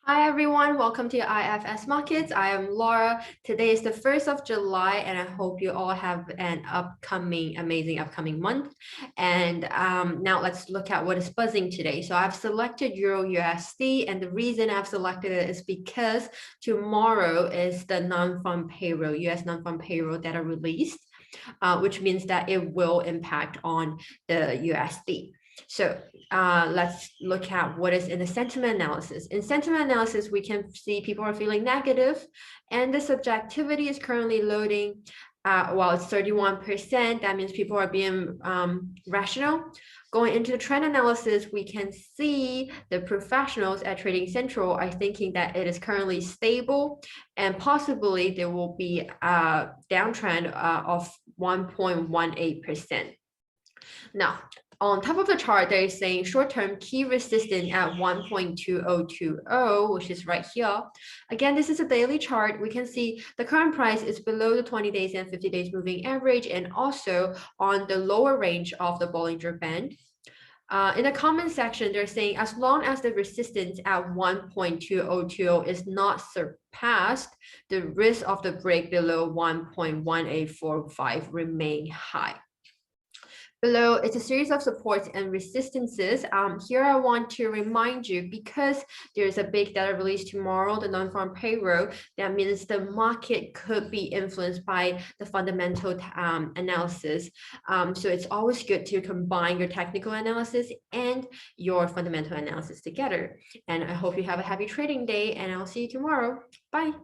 Hi everyone, welcome to IFS Markets. I am Laura. Today is the 1st of July and I hope you all have an amazing upcoming month. And now let's look at what is buzzing today. So I've selected Euro USD, and the reason I've selected it is because tomorrow is the non-farm payroll, US non-farm payroll that are released, which means that it will impact on the USD. So let's look at what is in the sentiment analysis. In sentiment analysis, we can see people are feeling negative, and the subjectivity is currently loading. While it's 31%, that means people are being rational. Going into the trend analysis, we can see the professionals at Trading Central are thinking that it is currently stable, and possibly there will be a downtrend of 1.18%. Now, on top of the chart, they're saying short-term key resistance at 1.2020, which is right here. Again, this is a daily chart. We can see the current price is below the 20 days and 50 days moving average, and also on the lower range of the Bollinger Band. In the comment section, they're saying as long as the resistance at 1.2020 is not surpassed, the risk of the break below 1.1845 remain high. Below, it's a series of supports and resistances. Here I want to remind you, because there's a big data release tomorrow, the non-farm payroll, that means the market could be influenced by the fundamental analysis. So it's always good to combine your technical analysis and your fundamental analysis together. And I hope you have a happy trading day, and I'll see you tomorrow. Bye.